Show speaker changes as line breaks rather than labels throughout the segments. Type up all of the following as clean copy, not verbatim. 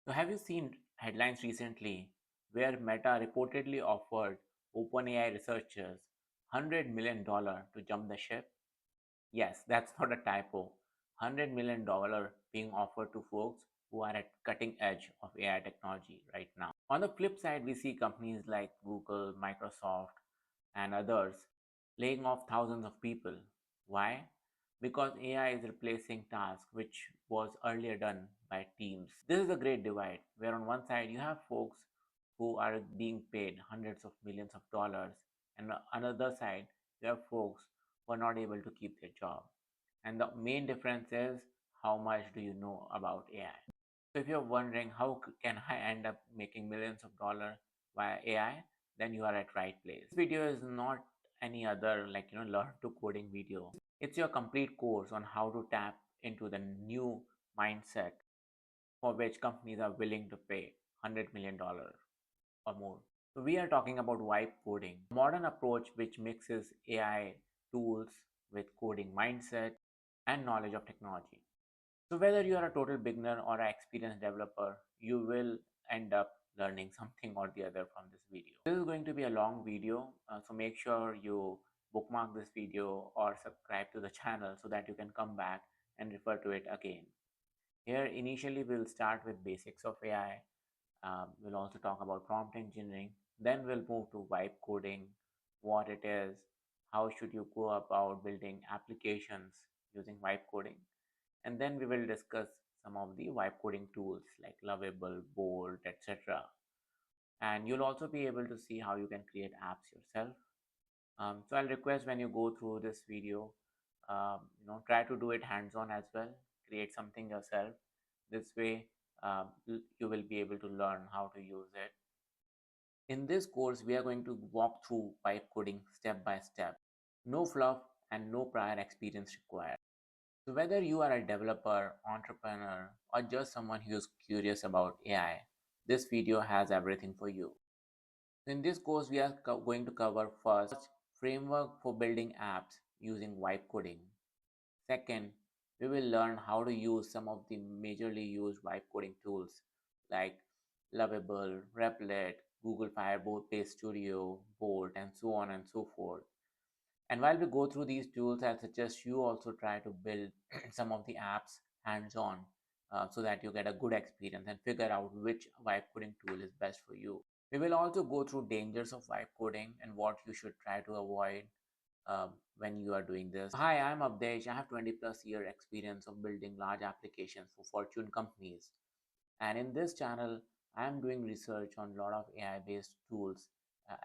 So, have you seen headlines recently where Meta reportedly offered OpenAI researchers $100 million to jump the ship? Yes, that's not a typo. $100 million being offered to folks who are at cutting edge of AI technology right now. On the flip side, we see companies like Google, Microsoft, and others laying off thousands of people. Why? Because AI is replacing tasks which was earlier done by teams. This is a great divide where on one side you have folks who are being paid hundreds of millions of dollars, and on another side you have folks who are not able to keep their job. And the main difference is how much do you know about AI. So if you're wondering how can I end up making millions of dollars via AI, then you are at right place. This video is not any other learn to coding video. It's your complete course on how to tap into the new mindset for which companies are willing to pay $100 million or more. So we are talking about vibe coding, a modern approach which mixes AI tools with coding mindset and knowledge of technology. So whether you are a total beginner or an experienced developer, you will end up learning something or the other from this video. This is going to be a long video, so make sure you bookmark this video or subscribe to the channel so that you can come back and refer to it again. Here initially we'll start with basics of AI. We'll also talk about prompt engineering. Then we'll move to vibe coding, what it is, how should you go about building applications using vibe coding, and then we will discuss some of the vibe coding tools like Lovable, Bolt, etc. And you'll also be able to see how you can create apps yourself. So I'll request when you go through this video, try to do it hands-on as well. Create something yourself. This way, you will be able to learn how to use it. In this course, we are going to walk through vibe coding step by step. No fluff and no prior experience required. So whether you are a developer, entrepreneur, or just someone who is curious about AI, this video has everything for you. In this course, we are going to cover first, framework for building apps using vibe coding. Second, we will learn how to use some of the majorly used vibe coding tools like Lovable, Replit, Google Firebase Studio, Bolt, and so on and so forth. And while we go through these tools, I'll suggest you also try to build some of the apps hands-on so that you get a good experience and figure out which vibe coding tool is best for you. We will also go through dangers of vibe coding and what you should try to avoid when you are doing this. Hi, I'm Abdesh. I have 20 plus year experience of building large applications for Fortune companies. And in this channel, I am doing research on a lot of AI based tools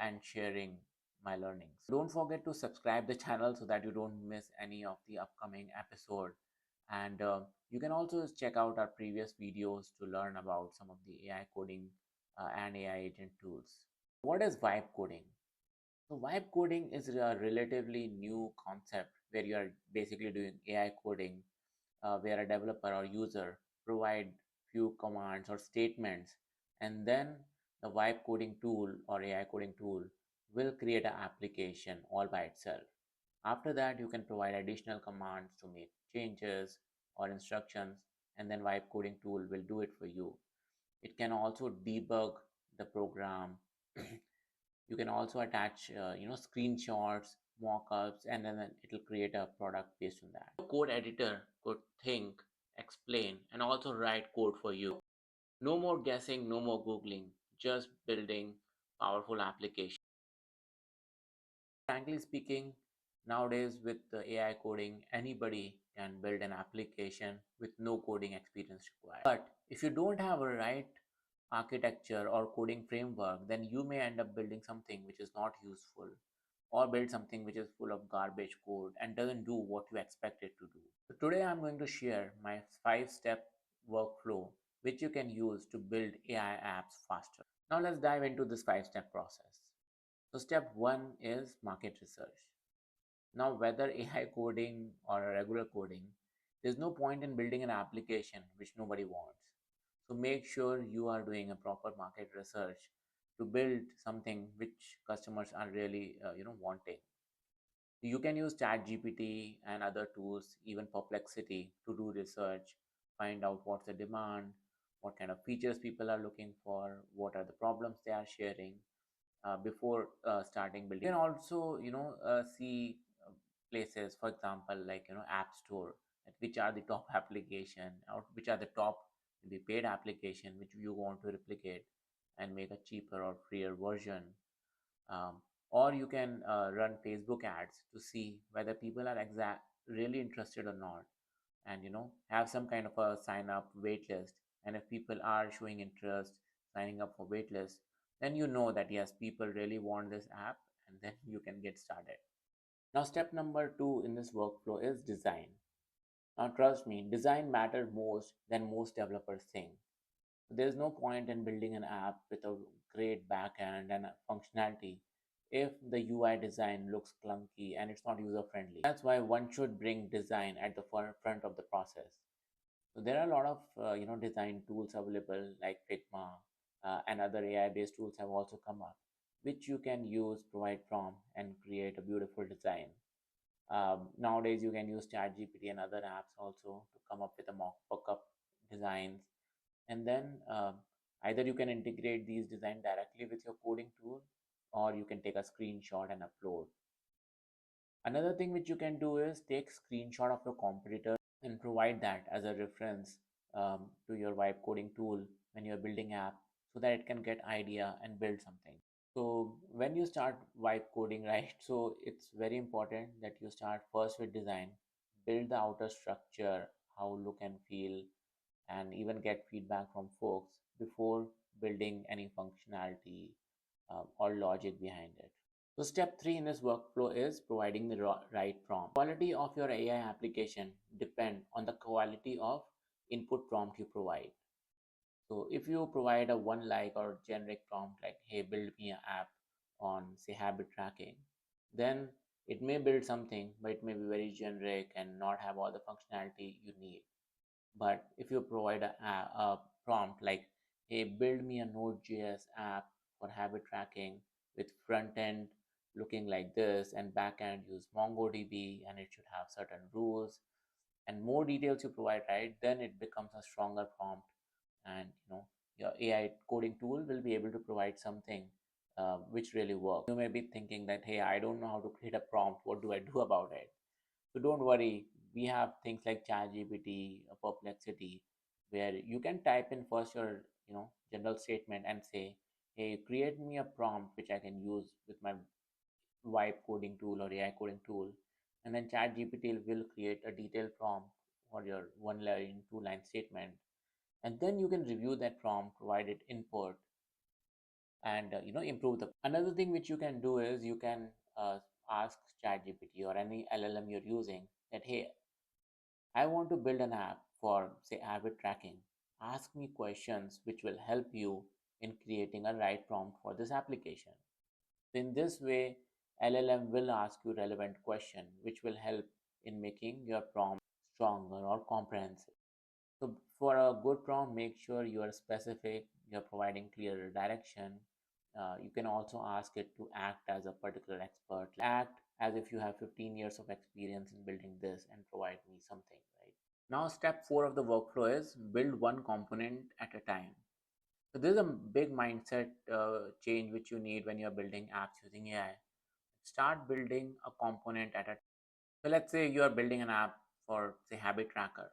and sharing my learnings. Don't forget to subscribe the channel so that you don't miss any of the upcoming episode. And you can also check out our previous videos to learn about some of the AI coding and AI agent tools. What is vibe coding? So vibe coding is a relatively new concept where you are basically doing AI coding, where a developer or user provide few commands or statements, and then the vibe coding tool or AI coding tool will create an application all by itself. After that, you can provide additional commands to make changes or instructions, and then vibe coding tool will do it for you. It can also debug the program. You can also attach screenshots, mockups, and then it will create a product based on that. A code editor could think, explain, and also write code for you. No more guessing, no more googling, just building powerful applications. Frankly speaking, nowadays with the AI coding, anybody can build an application with no coding experience required. But if you don't have a right architecture or coding framework, then you may end up building something which is not useful, or build something which is full of garbage code and doesn't do what you expect it to do. So today I'm going to share my 5-step workflow which you can use to build AI apps faster. Now let's dive into this 5-step process. So step 1 is market research. Now whether AI coding or a regular coding, there's no point in building an application which nobody wants. So make sure you are doing a proper market research to build something which customers are really wanting. You can use ChatGPT and other tools, even Perplexity, to do research, find out what's the demand, what kind of features people are looking for, what are the problems they are sharing before starting building. You can also, see places, for example, like, App Store, that which are the top application or which are the top the paid application which you want to replicate and make a cheaper or freer version. um, or you can run Facebook ads to see whether people are really interested or not, and have some kind of a sign up wait list. And if people are showing interest signing up for wait list, then you know that yes, people really want this app, and then you can get started. Now, step number 2 in this workflow is design. Now, trust me, design matters most than most developers think. There's no point in building an app with a great backend and a functionality if the UI design looks clunky and it's not user friendly. That's why one should bring design at the front of the process. So there are a lot of design tools available like Figma, and other AI-based tools have also come up, which you can use, provide prompt, and create a beautiful design. Nowadays, you can use ChatGPT and other apps also to come up with a mock-up designs, and then either you can integrate these design directly with your coding tool, or you can take a screenshot and upload. Another thing which you can do is take screenshot of your competitor and provide that as a reference to your vibe coding tool when you're building app, so that it can get idea and build something. So when you start vibe coding, right, so it's very important that you start first with design, build the outer structure, how look and feel, and even get feedback from folks before building any functionality or logic behind it. So step 3 in this workflow is providing the right prompt. Quality of your AI application depend on the quality of input prompt you provide. So if you provide a one like or generic prompt like, hey, build me an app on say habit tracking, then it may build something, but it may be very generic and not have all the functionality you need. But if you provide a prompt like, hey, build me a Node.js app for habit tracking with front end looking like this and back end use MongoDB, and it should have certain rules, and more details you provide, right, then it becomes a stronger prompt. And your AI coding tool will be able to provide something which really works. You may be thinking that, hey, I don't know how to create a prompt. What do I do about it? So don't worry. We have things like ChatGPT, Perplexity, where you can type in first your general statement and say, hey, create me a prompt which I can use with my vibe coding tool or AI coding tool, and then ChatGPT will create a detailed prompt for your one line, two line statement, and then you can review that prompt, provide it input, and improve the. Another thing which you can do is you can ask ChatGPT or any LLM you're using that, hey, I want to build an app for say habit tracking. Ask me questions which will help you in creating a right prompt for this application. In this way, LLM will ask you relevant question which will help in making your prompt stronger or comprehensive. So for a good prompt, make sure you are specific, you're providing clear direction. You can also ask it to act as a particular expert. Act as if you have 15 years of experience in building this and provide me something, right? Now, step 4 of the workflow is build one component at a time. So this is a big mindset change which you need when you're building apps using AI. Start building a component at a time. So let's say you are building an app for say habit tracker.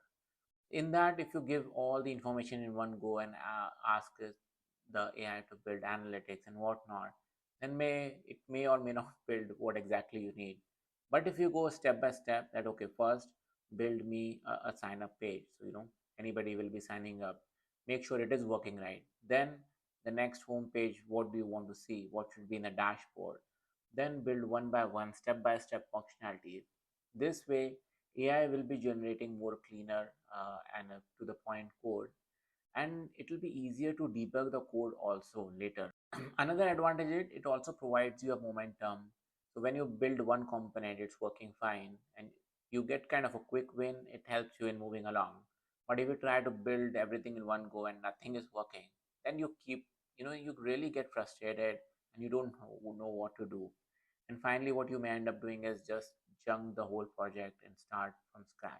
In that, if you give all the information in one go and ask the AI to build analytics and whatnot, then it may or may not build what exactly you need. But if you go step by step, that okay, first build me a sign up page, so anybody will be signing up, make sure it is working right. Then the next home page, what do you want to see, what should be in the dashboard, then build one by one, step by step functionality. This way AI will be generating more cleaner and to the point code, and it will be easier to debug the code also later. Another advantage is it also provides you a momentum. So when you build one component, it's working fine, and you get kind of a quick win. It helps you in moving along. But if you try to build everything in one go and nothing is working, then you really get frustrated and you don't know what to do. And finally, what you may end up doing is just junk the whole project and start from scratch.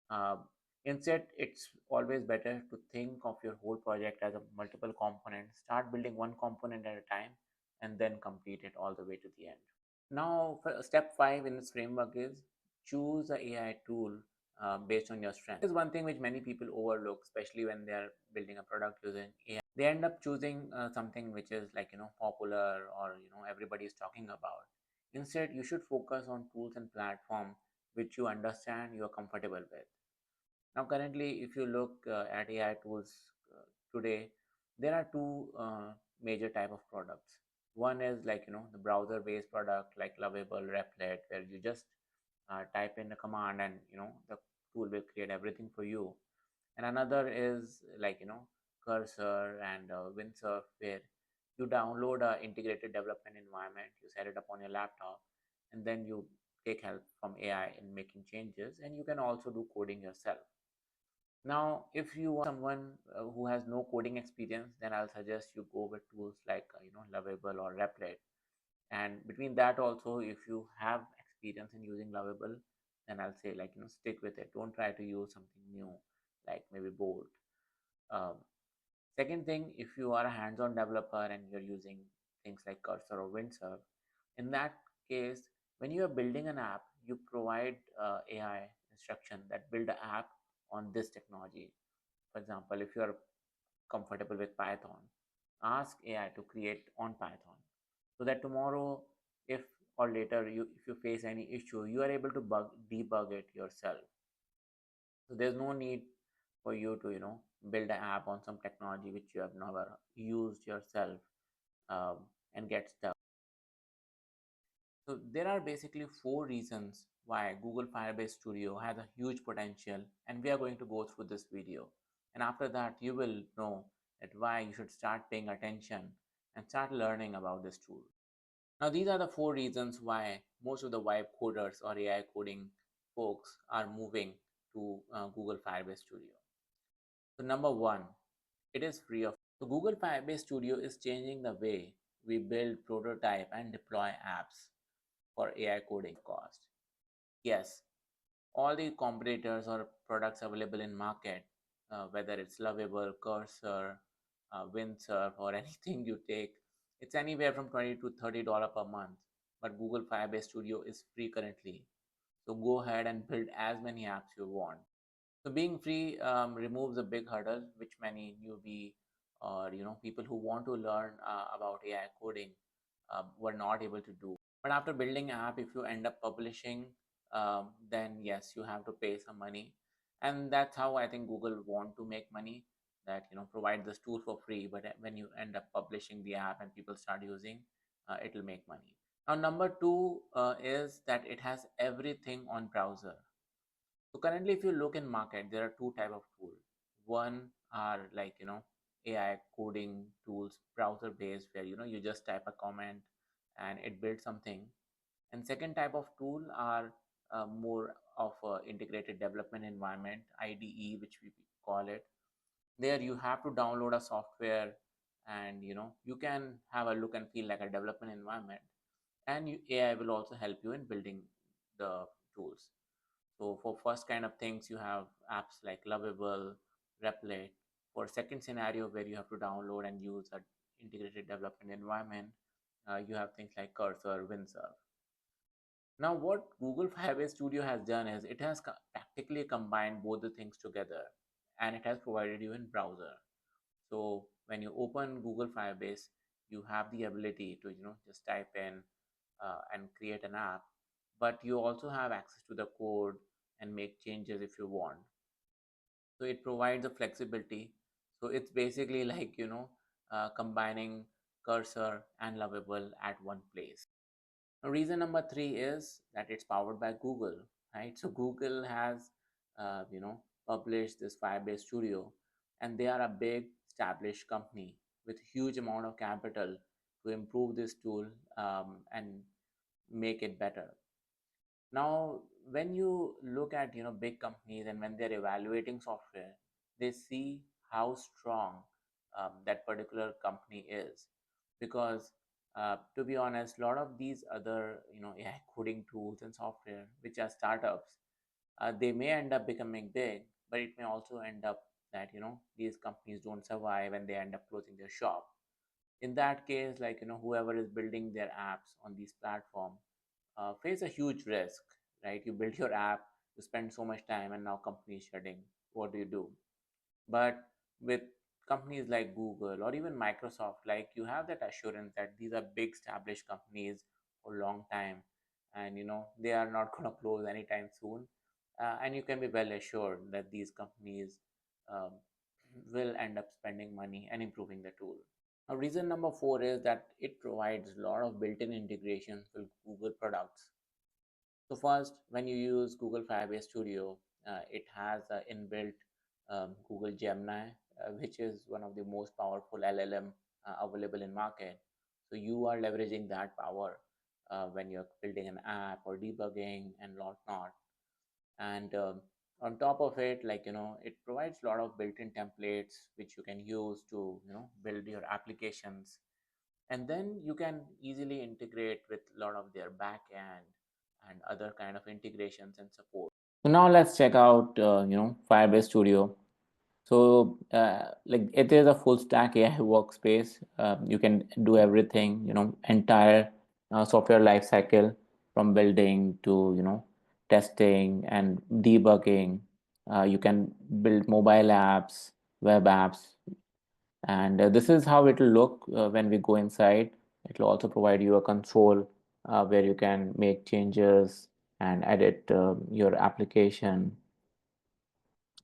Uh, Instead, it's always better to think of your whole project as a multiple components. Start building one component at a time and then complete it all the way to the end. Now, step five in this framework is choose a AI tool based on your strength. This is one thing which many people overlook, especially when they are building a product using AI. They end up choosing something which is like popular or everybody is talking about. Instead, you should focus on tools and platform which you understand, you are comfortable with. Now, currently, if you look at AI tools today, there are two major type of products. One is like the browser-based product like Lovable, Replit, where you just type in a command and the tool will create everything for you. And another is like Cursor and Windsurf, where you download a integrated development environment, you set it up on your laptop, and then you take help from AI in making changes, and you can also do coding yourself. Now, if you are someone who has no coding experience, then I'll suggest you go with tools like Lovable or Replit. And between that also, if you have experience in using Lovable, then I'll say like stick with it. Don't try to use something new like maybe Bolt. Um, Second thing, if you are a hands-on developer and you're using things like Cursor or Windsurf, in that case, when you are building an app, you provide AI instruction that build an app on this technology. For example, if you are comfortable with Python, ask AI to create on Python so that tomorrow, if or later if you face any issue, you are able to debug it yourself. So there's no need for you to build an app on some technology which you have never used yourself um, and get stuck. So there are basically four reasons why Google Firebase Studio has a huge potential, and we are going to go through this video. And after that, you will know that why you should start paying attention and start learning about this tool. Now, these are the four reasons why most of the vibe coders or AI coding folks are moving to Google Firebase Studio. So, number one, it is free of. So, Google Firebase Studio is changing the way we build, prototype, and deploy apps for AI coding cost. Yes, all the competitors or products available in market, whether it's Lovable, Cursor, Windsurf, or anything you take, it's anywhere from $20 to $30 per month. But Google Firebase Studio is free currently. So go ahead and build as many apps you want. So being free removes a big hurdle, which many newbie or people who want to learn about AI coding were not able to do. But after building an app, if you end up publishing, then yes, you have to pay some money, and that's how I think Google want to make money. That provide this tool for free, but when you end up publishing the app and people start using, it'll make money. Now, number two is that it has everything on browser. So currently, if you look in market, there are two type of tools. One are like AI coding tools, browser based, where you just type a comment and it builds something. And second type of tool are more of a integrated development environment, IDE, which we call it. There you have to download a software, and you can have a look and feel like a development environment. And AI will also help you in building the tools. So for first kind of things, you have apps like Lovable, Replit. For second scenario where you have to download and use an integrated development environment, you have things like Cursor, Windsurf. Now, what Google Firebase Studio has done is it has practically combined both the things together, and it has provided you in browser. So when you open Google Firebase, you have the ability to just type in and create an app, but you also have access to the code and make changes if you want. So it provides a flexibility. So it's basically like combining Cursor and Lovable at one place. Now, reason number three is that it's powered by Google, right? So Google has published this Firebase Studio, and they are a big established company with huge amount of capital to improve this tool and make it better. Now, when you look at big companies and when they're evaluating software, they see how strong that particular company is, because to be honest, a lot of these other AI coding tools and software, which are startups, they may end up becoming big, but it may also end up that these companies don't survive and they end up closing their shop. In that case, like whoever is building their apps on these platforms face a huge risk, right? You build your app, you spend so much time, and now company is shutting. What do you do? But with companies like Google or even Microsoft, like you have that assurance that these are big established companies for a long time, and they are not going to close anytime soon. And you can be well assured that these companies um, will end up spending money and improving the tool. Now, reason number four is that it provides a lot of built-in integrations with Google products. So first, when you use Google Firebase Studio, it has an inbuilt Google Gemini, which is one of the most powerful LLM available in market. So you are leveraging that power when you're building an app or debugging and whatnot. And on top of it, like it provides a lot of built-in templates which you can use to build your applications, and then you can easily integrate with a lot of their backend and other kind of integrations and support. So now let's check out Firebase Studio. So like it is a full stack AI workspace. You can do everything, entire software life cycle, from building to testing and debugging. You can build mobile apps, web apps, and this is how it will look when we go inside. It will also provide you a console where you can make changes and edit your application,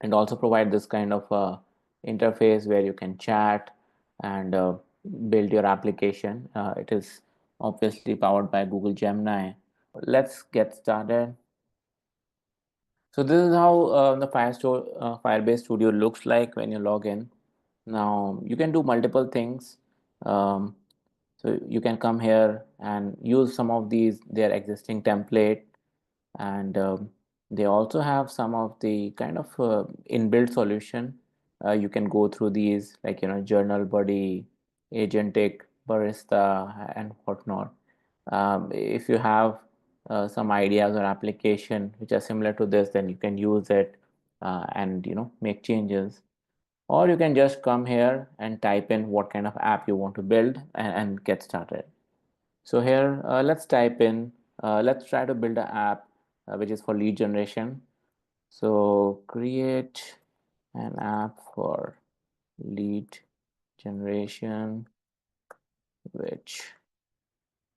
and also provide this kind of interface where you can chat and build your application. It is obviously powered by Google Gemini. Let's get started. So this is how the Firebase Studio looks like when you log in. Now you can do multiple things. Um, so you can come here and use some of these their existing template, and they also have some of the kind of inbuilt solution. You can go through these, like journal buddy, agentic, barista, and whatnot. If you have some ideas or application which are similar to this, then you can use it and make changes, or you can just come here and type in what kind of app you want to build, and get started. So here, let's type in, let's try to build an app which is for lead generation. So create an app for lead generation which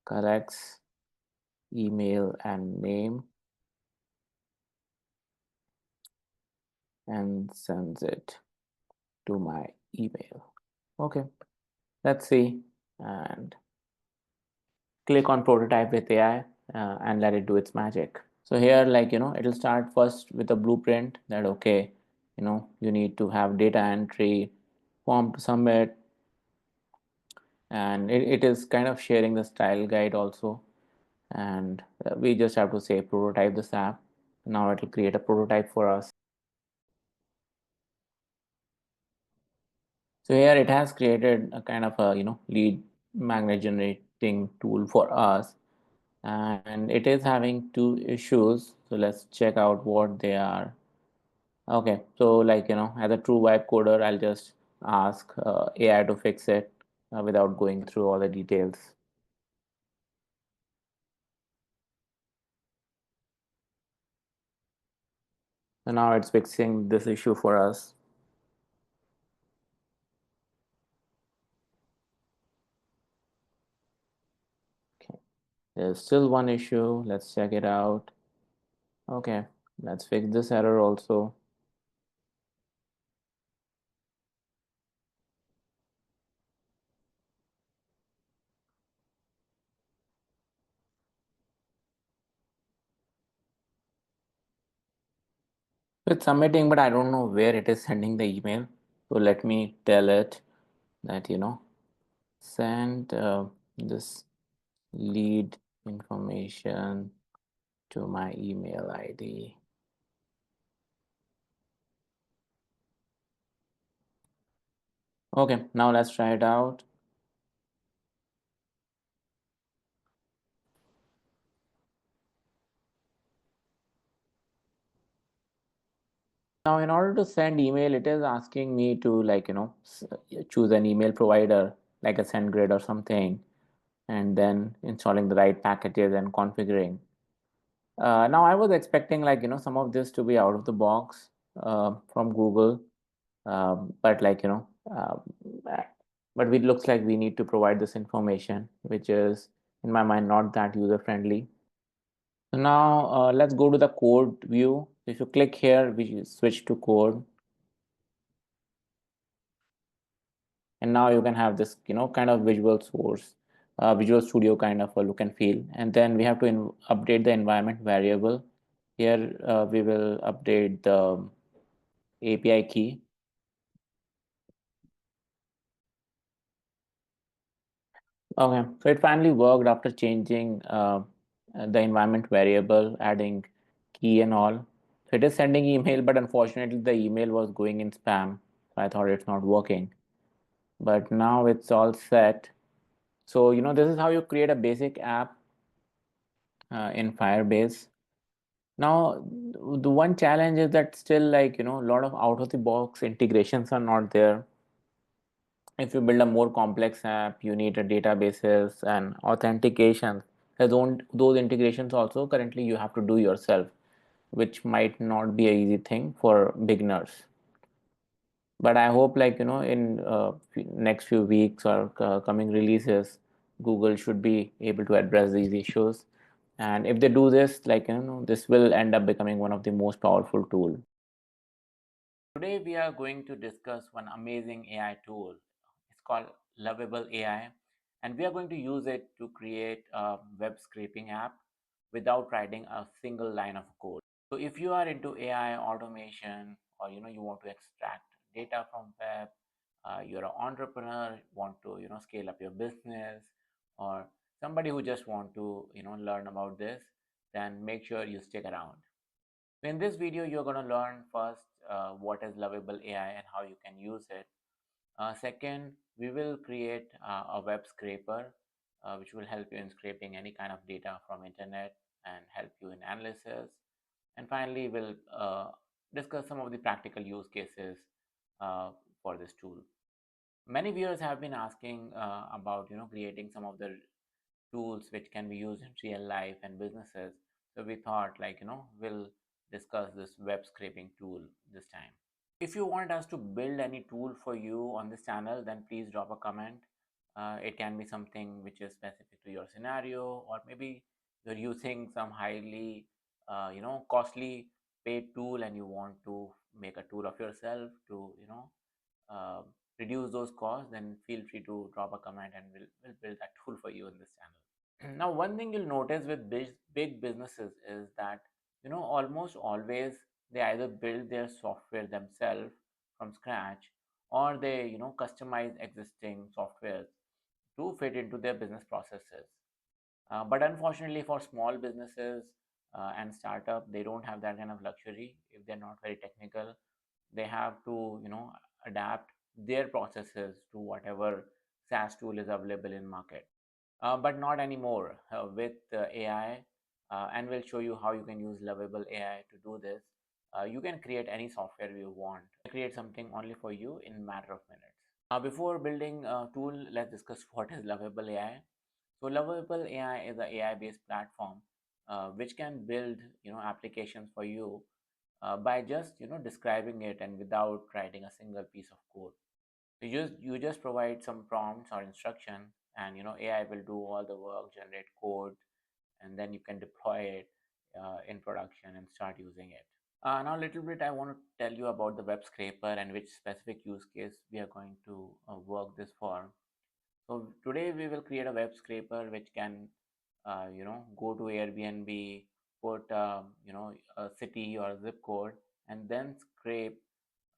collects email and name and sends it to my email. Okay, let's see, and click on prototype with AI and let it do its magic. So here, like it'll start first with a blueprint that, okay, you need to have data entry, form to submit, and it is kind of sharing the style guide also. And we just have to say prototype this app. Now it'll create a prototype for us. So here it has created a kind of a lead magnet generating tool for us, and it is having two issues. So let's check out what they are. Okay, so like as a true vibe coder, I'll just ask AI to fix it without going through all the details. So now it's fixing this issue for us. Okay, there's still one issue. Let's check it out. Okay, let's fix this error also. It's submitting, but I don't know where it is sending the email. So let me tell it that send this lead information to my email ID. Okay, now let's try it out. Now, in order to send email, it is asking me to choose an email provider like a SendGrid or something, and then installing the right packages and configuring. Now, I was expecting some of this to be out of the box from Google, but but it looks like we need to provide this information, which is in my mind not that user friendly. So now let's go to the code view. If you click here, we switch to code, and now you can have this kind of visual source, Visual Studio kind of a look and feel. And then we have to update the environment variable. Here we will update the API key. Okay, so it finally worked after changing the environment variable, adding key and all. So it is sending email, but unfortunately the email was going in spam. So I thought it's not working. But now it's all set. So this is how you create a basic app in Firebase. Now, the one challenge is that still a lot of out of the box integrations are not there. If you build a more complex app, you need a databases and authentication. Those integrations also currently you have to do yourself, which might not be a easy thing for beginners. But I hope in next few weeks or coming releases, Google should be able to address these issues. And if they do this, this will end up becoming one of the most powerful tool. Today we are going to discuss one amazing AI tool. It's called Lovable AI, and we are going to use it to create a web scraping app without writing a single line of code. So if you are into AI automation, or you want to extract data from web, you're an entrepreneur, want to scale up your business, or somebody who just want to learn about this, then make sure you stick around. So in this video, you're going to learn first what is Lovable AI and how you can use it. Second, we will create a web scraper, which will help you in scraping any kind of data from internet and help you in analysis. And finally, we'll discuss some of the practical use cases uh, for this tool. Many viewers have been asking about creating some of the tools which can be used in real life and businesses. So we thought we'll discuss this web scraping tool this time. If you want us to build any tool for you on this channel, then please drop a comment. It can be something which is specific to your scenario, or maybe you're using some highly costly paid tool and you want to make a tool of yourself to uh, reduce those costs. Then feel free to drop a comment and we'll build that tool for you in this channel. Now, one thing you'll notice with big businesses is that almost always they either build their software themselves from scratch, or they customize existing softwares to fit into their business processes. But unfortunately, for small businesses and startup, they don't have that kind of luxury. If they're not very technical, they have to adapt their processes to whatever SaaS tool is available in market. But not anymore with AI. And we'll show you how you can use Lovable AI to do this. You can create any software you want. Create something only for you in matter of minutes. Before building a tool, let's discuss what is Lovable AI. So Lovable AI is an AI-based platform which can build applications for you by just describing it and without writing a single piece of code. You just provide some prompts or instruction, and AI will do all the work, generate code, and then you can deploy it in production and start using it. Now, a little bit, I want to tell you about the web scraper and which specific use case we are going to work this for. So today we will create a web scraper which can, go to Airbnb, put, a city or a zip code, and then scrape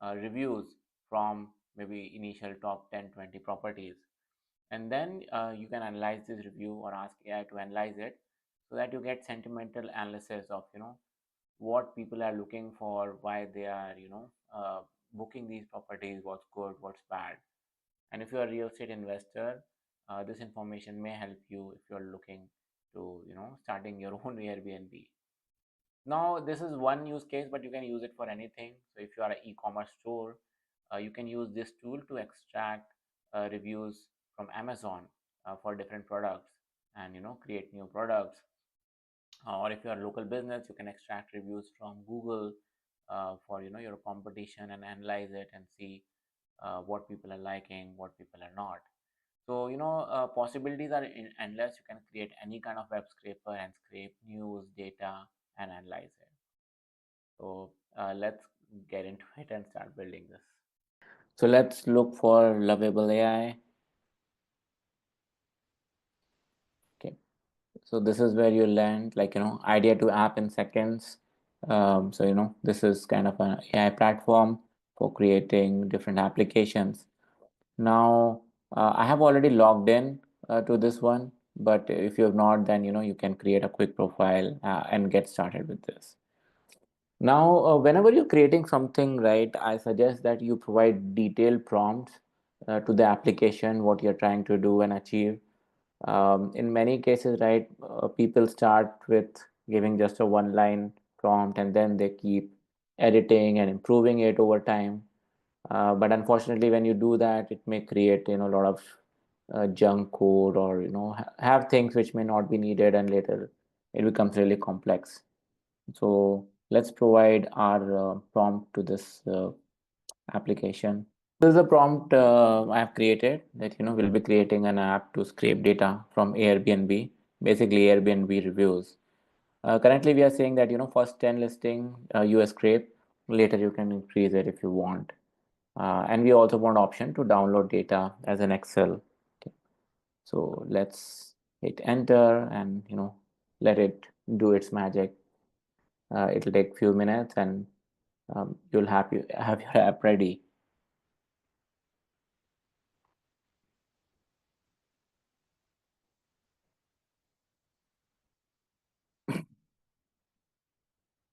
reviews from maybe initial top 10, 20 properties. And then you can analyze this review or ask AI to analyze it so that you get sentimental analysis of, what people are looking for, why they are, booking these properties, what's good, what's bad. And if you're a real estate investor, this information may help you if you're looking to, starting your own Airbnb. Now, this is one use case, but you can use it for anything. So if you are an e-commerce store, you can use this tool to extract reviews from Amazon for different products, and create new products. Or if you are a local business, you can extract reviews from Google for your competition, and analyze it and see what people are liking, what people are not. So possibilities are endless. You can create any kind of web scraper and scrape news, data, and analyze it. So let's get into it and start building this. So let's look for lovable AI. Okay. So this is where you land, like, idea to app in seconds. So, this is kind of an AI platform for creating different applications. Now, I have already logged in to this one, but if you have not, then, you can create a quick profile and get started with this. Now, whenever you're creating something, right, I suggest that you provide detailed prompts to the application, what you're trying to do and achieve. In many cases, right, people start with giving just a one line prompt, and then they keep editing and improving it over time. But unfortunately, when you do that, it may create, a lot of junk code, or, have things which may not be needed, and later it becomes really complex. So let's provide our prompt to this application. This is a prompt I have created, that we'll be creating an app to scrape data from Airbnb, basically Airbnb reviews. Currently, we are saying that first 10 listing you scrape. Later, you can increase it if you want. And we also want option to download data as an Excel. Okay. So let's hit enter, and let it do its magic. It'll take few minutes, and you'll have your app ready.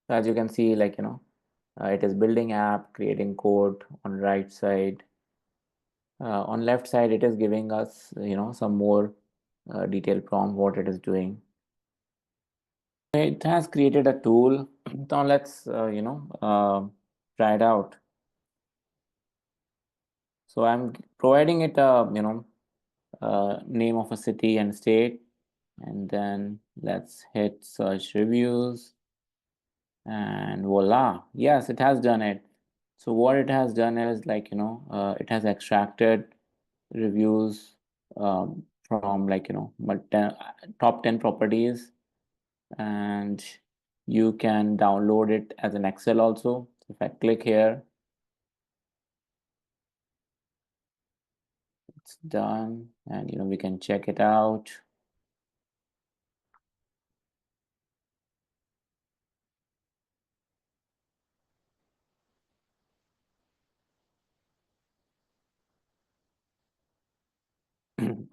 So as you can see, like, it is building app, creating code on right side. On left side, it is giving us, some more detailed prompt what it is doing. It has created a tool. Now let's, try it out. So I'm providing it a, name of a city and state, and then let's hit search reviews, and voila, yes, it has done it. So what it has done is, like, it has extracted reviews from, like, top 10 properties, and you can download it as an Excel also. If I click here, it's done, and we can check it out.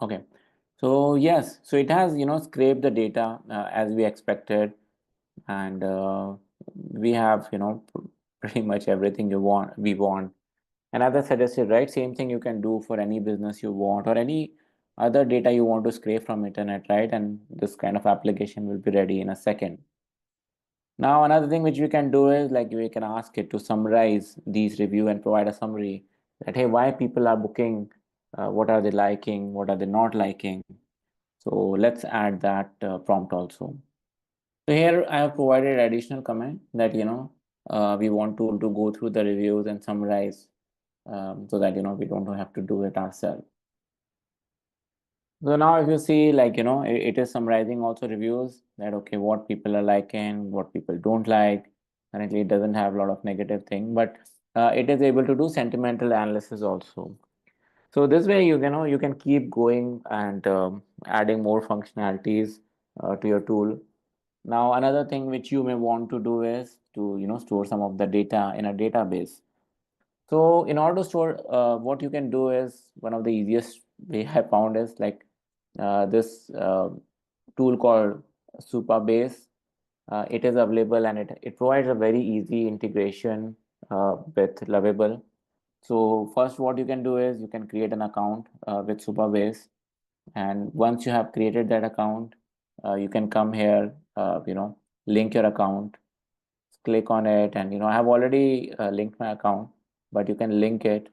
Okay, so yes, so it has scraped the data as we expected, and we have pretty much everything we want. And as I suggested, right, same thing you can do for any business you want, or any other data you want to scrape from internet, right? And this kind of application will be ready in a second. Now, another thing which we can do is, like, we can ask it to summarize these review and provide a summary that, hey, why people are booking, what are they liking, what are they not liking. So let's add that prompt also. So here I have provided additional comment that, we want to go through the reviews and summarize, so that, we don't have to do it ourselves. So now if you see, like, it is summarizing also reviews, that, okay, what people are liking, what people don't like. Currently, it doesn't have a lot of negative thing, but it is able to do sentimental analysis also. So this way, you can keep going, and adding more functionalities to your tool. Now, another thing which you may want to do is to, store some of the data in a database. So in order to store, what you can do is, one of the easiest way I found is, like, this tool called Supabase. It is available, and it provides a very easy integration with Lovable. So first, what you can do is, you can create an account with Supabase, and once you have created that account, you can come here, link your account, click on it, and I have already linked my account, but you can link it.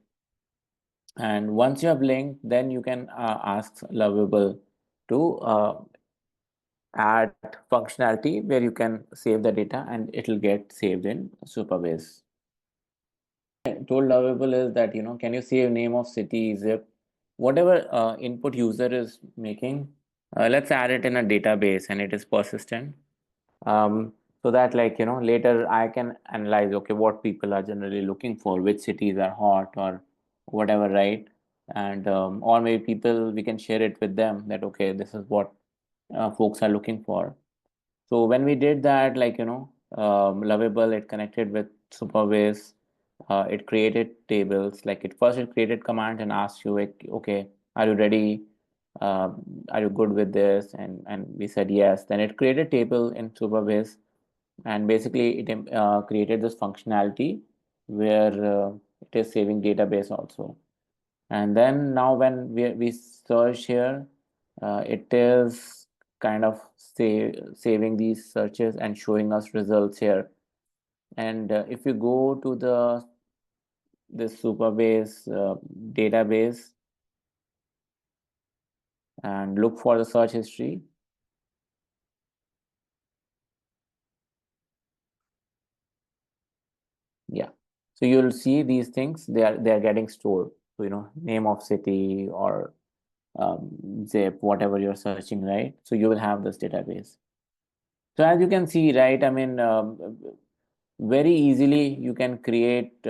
And once you have linked, then you can ask Lovable to add functionality where you can save the data and it'll get saved in Superbase. I told Lovable is that, can you save name of city, zip, whatever input user is making, let's add it in a database and it is persistent. So that, like, later I can analyze, okay, what people are generally looking for, which cities are hot or whatever, right? And or maybe people, we can share it with them that, okay, this is what folks are looking for. So when we did that, like, Lovable, it connected with Superbase. It created tables. Like, it created command and asked you, like, okay, are you ready? Uh, are you good with this? And we said yes. Then it created table in Superbase, and basically it created this functionality where it is saving database also. And then now when we search here, it is kind of saving these searches and showing us results here. And if you go to this Superbase database and look for the search history, yeah, so you'll see these things, they are getting stored. So, name of city or zip, whatever you're searching, right? So you will have this database. So as you can see, right, I mean, very easily you can create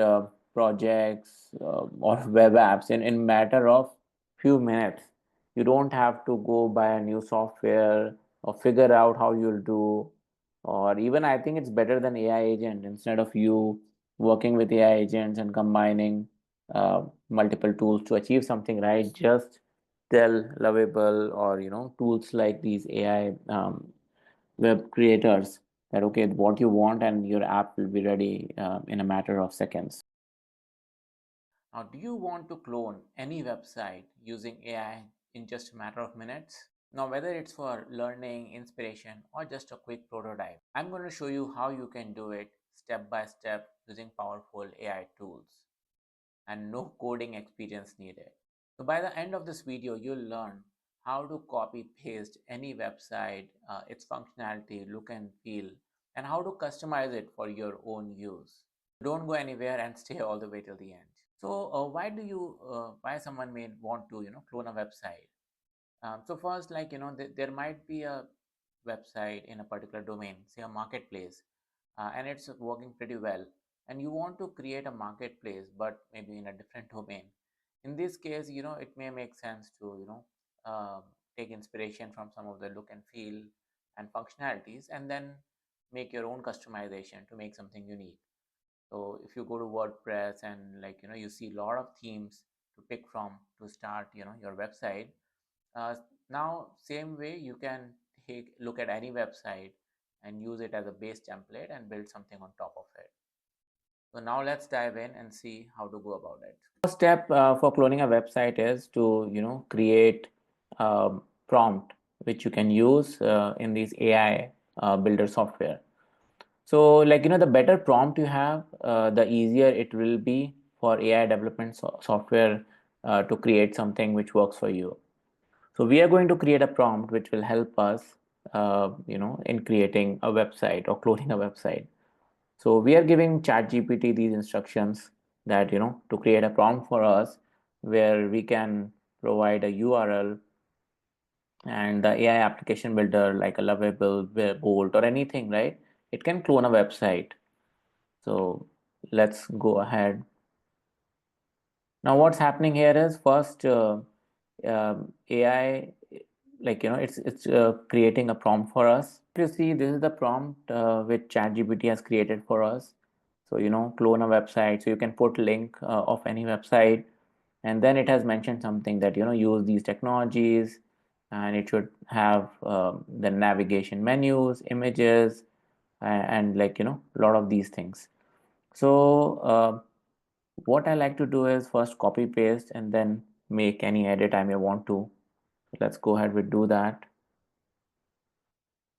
projects or web apps in matter of few minutes. You don't have to go buy a new software or figure out how you'll do. Or even I think it's better than AI agent, instead of you working with AI agents and combining multiple tools to achieve something, right? Just tell Lovable or tools like these AI web creators that, okay, what you want, and your app will be ready in a matter of seconds. Now, do you want to clone any website using AI in just a matter of minutes? Now, whether it's for learning, inspiration, or just a quick prototype, I'm going to show you how you can do it step by step using powerful AI tools, and no coding experience needed. So by the end of this video, you'll learn how to copy paste any website, its functionality, look and feel, and how to customize it for your own use. Don't go anywhere and stay all the way till the end. So why someone may want to, clone a website? So first, like, there might be a website in a particular domain, say a marketplace, and it's working pretty well. And you want to create a marketplace, but maybe in a different domain. In this case, it may make sense to, take inspiration from some of the look and feel and functionalities, and then make your own customization to make something unique. So if you go to WordPress and, like, you see a lot of themes to pick from to start, your website. uh, Now, same way, you can take look at any website and use it as a base template and build something on top of it. So now let's dive in and see how to go about it. First step for cloning a website is to create a prompt which you can use in these AI builder software. So, like, the better prompt you have, the easier it will be for AI development software to create something which works for you. So we are going to create a prompt which will help us, in creating a website or cloning a website. So we are giving ChatGPT these instructions that, to create a prompt for us where we can provide a URL, and the AI application builder like a Lovable, Bolt, or anything, right? It can clone a website. So let's go ahead. Now, what's happening here is first, AI, like, it's creating a prompt for us. If you see, this is the prompt which ChatGPT has created for us. So, clone a website. So you can put link of any website, and then it has mentioned something that, use these technologies, and it should have the navigation menus, images, and, like, a lot of these things. So what I like to do is first copy paste and then make any edit I may want to. Let's go ahead with do that.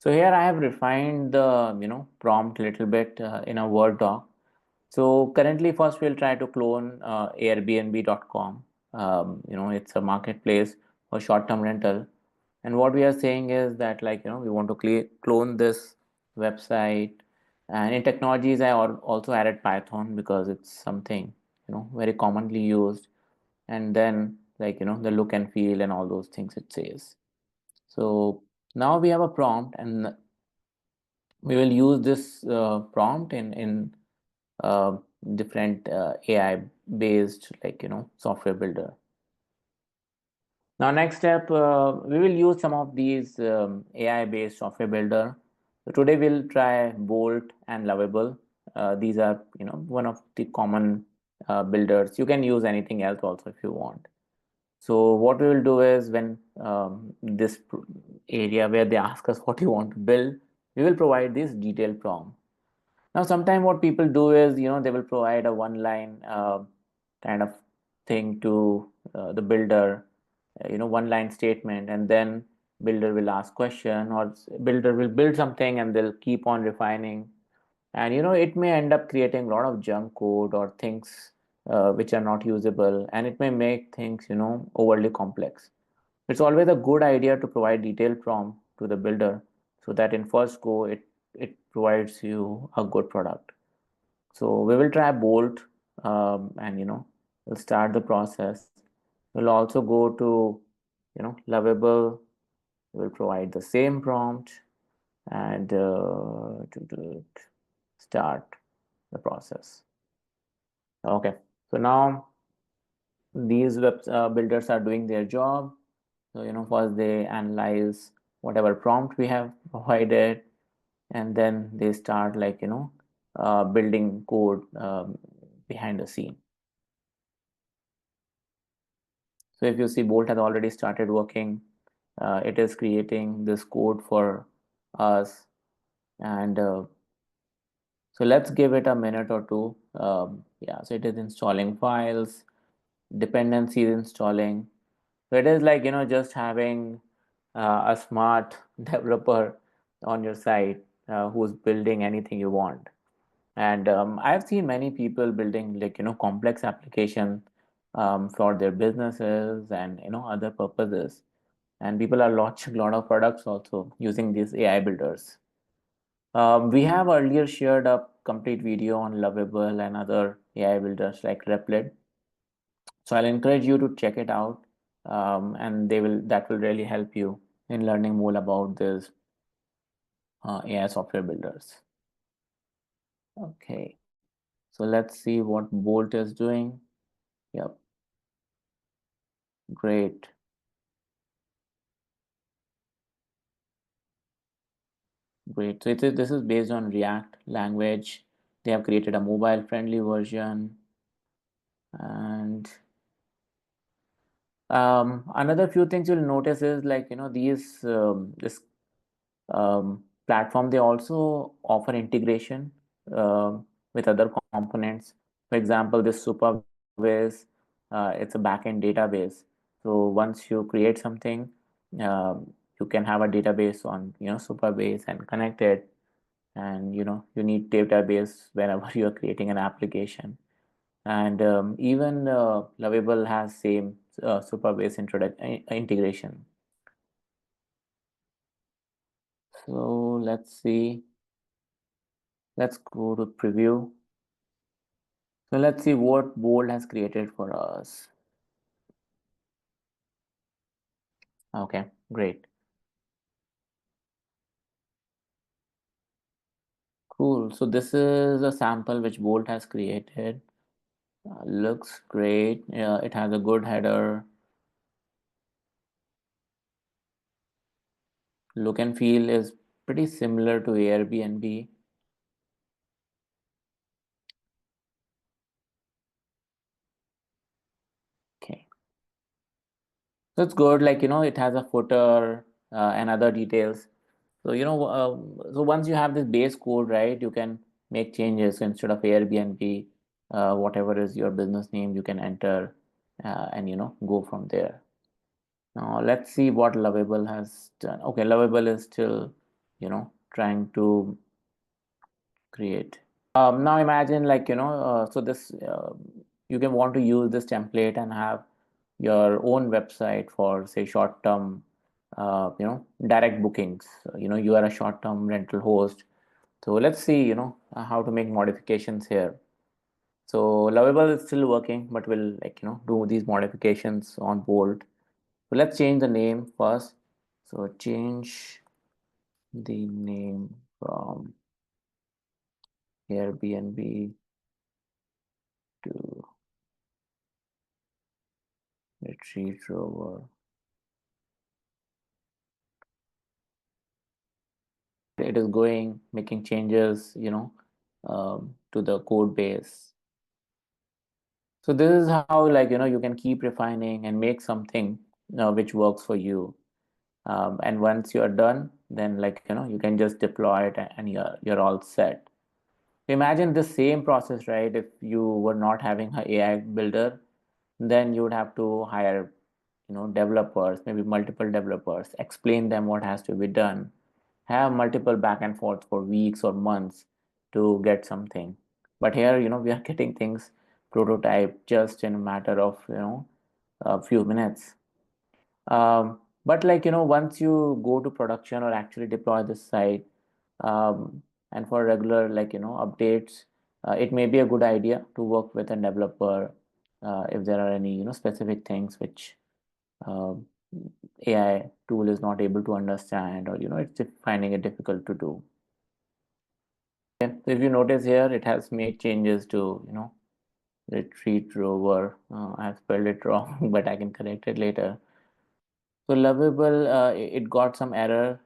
So here I have refined the prompt a little bit in a Word doc. So currently, first we'll try to clone Airbnb.com. It's a marketplace for short-term rental. And what we are saying is that, like, we want to clone this website. And in technologies, I also added Python because it's something, very commonly used. And then, like, the look and feel and all those things it says. So now we have a prompt, and we will use this prompt in uh, different AI based, like, software builder. Now, next step, we will use some of these AI based software builder. So today we'll try Bolt and Lovable. These are, one of the common builders. You can use anything else also if you want. So what we will do is, when this area where they ask us what you want to build, we will provide this detailed prompt. Now, sometimes what people do is, they will provide a one line kind of thing to the builder, one line statement, and then builder will ask question, or builder will build something and they'll keep on refining. And, it may end up creating a lot of junk code or things which are not usable, and it may make things, overly complex. It's always a good idea to provide detailed prompt to the builder so that in first go it provides you a good product. So we will try Bolt, and we'll start the process. We'll also go to Lovable. We'll provide the same prompt and to start the process. Okay, so now these web builders are doing their job. So first they analyze whatever prompt we have provided, and then they start, like, building code behind the scene. So if you see, Bolt has already started working. It is creating this code for us, and so let's give it a minute or two. Yeah, so it is installing files, dependencies installing. So it is like, just having a smart developer on your site who's building anything you want. And I've seen many people building, like, complex application for their businesses and other purposes. And people are launching a lot of products also using these AI builders. We have earlier shared a complete video on Lovable and other AI builders like Replit. So I'll encourage you to check it out, and that will really help you in learning more about these AI software builders. Okay, so let's see what Bolt is doing. Yep, great, great. So this is based on React language. They have created a mobile-friendly version, and another few things you'll notice is, like, these this platform, they also offer integration with other components. For example, this Superbase, it's a backend database. So once you create something, you can have a database on Superbase and connect it, and you need database whenever you are creating an application. And even Lovable has same Superbase integration. So let's see. Let's go to preview. So let's see what Bold has created for us. Okay, great. Cool. So this is a sample which Bolt has created. Looks great. It has a good header. Look and feel is pretty similar to Airbnb. Okay. So it's good. Like, it has a footer and other details. So, so once you have this base code, right, you can make changes. So instead of Airbnb, whatever is your business name, you can enter and, go from there. Now let's see what Lovable has done. Okay, Lovable is still trying to create. Now imagine, like, so this you can want to use this template and have your own website for, say, short-term, direct bookings. You are a short-term rental host. So let's see, how to make modifications here. So Lovable is still working, but we'll, like, do these modifications on Bolt. So let's change the name first. So change the name from Airbnb to Retreat Rover. It is going, making changes, to the code base. So this is how, like, you can keep refining and make something which works for you. And once you're done, then, like, you can just deploy it and you're all set. Imagine the same process, right? If you were not having an AI builder, then you would have to hire, developers, maybe multiple developers, explain them what has to be done, have multiple back and forth for weeks or months to get something. But here, we are getting things prototype just in a matter of, a few minutes. But, like, once you go to production or actually deploy this site, and for regular, like, updates, it may be a good idea to work with a developer if there are any, specific things which um AI tool is not able to understand, or it's finding it difficult to do. Okay. So if you notice here, it has made changes to, retreat rover. I've spelled it wrong, but I can correct it later. So Lovable, it got some error,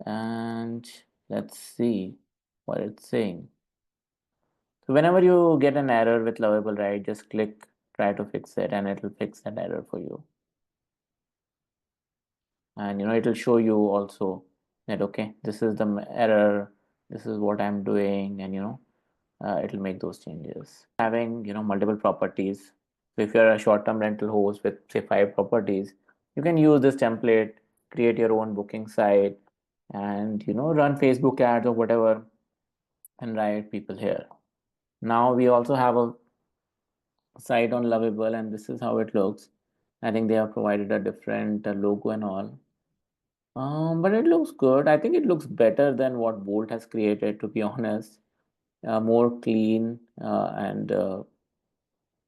and let's see what it's saying. So whenever you get an error with Lovable, right, just click try to fix it, and it'll fix that error for you. And it'll show you also that, okay, this is the error, this is what I'm doing, and it'll make those changes. Having multiple properties. So if you're a short-term rental host with, say, 5 properties, you can use this template, create your own booking site, and run Facebook ads or whatever, and write people here. Now we also have a site on Lovable, and this is how it looks. I think they have provided a different logo and all. But it looks good. I think it looks better than what Bolt has created, to be honest. More clean, and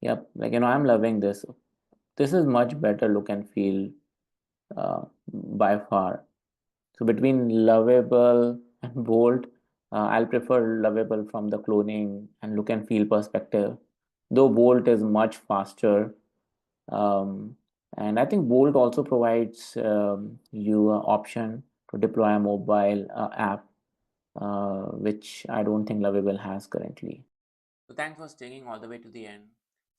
yep, like, I'm loving this. This is much better look and feel by far. So between Lovable and Bolt, I'll prefer Lovable from the cloning and look and feel perspective. Though Bolt is much faster, um, and I think Bolt also provides you an option to deploy a mobile app, which I don't think Lovable has currently. So thanks for staying all the way to the end.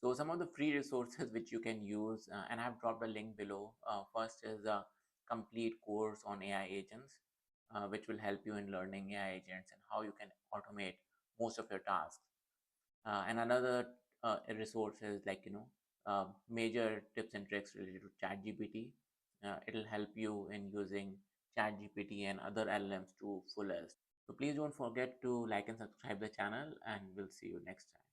So some of the free resources which you can use, and I've dropped a link below. First is a complete course on AI agents, which will help you in learning AI agents and how you can automate most of your tasks. And another resource is, like, major tips and tricks related to ChatGPT. It'll help you in using ChatGPT and other LLMs to fullest. So please don't forget to like and subscribe the channel, and we'll see you next time.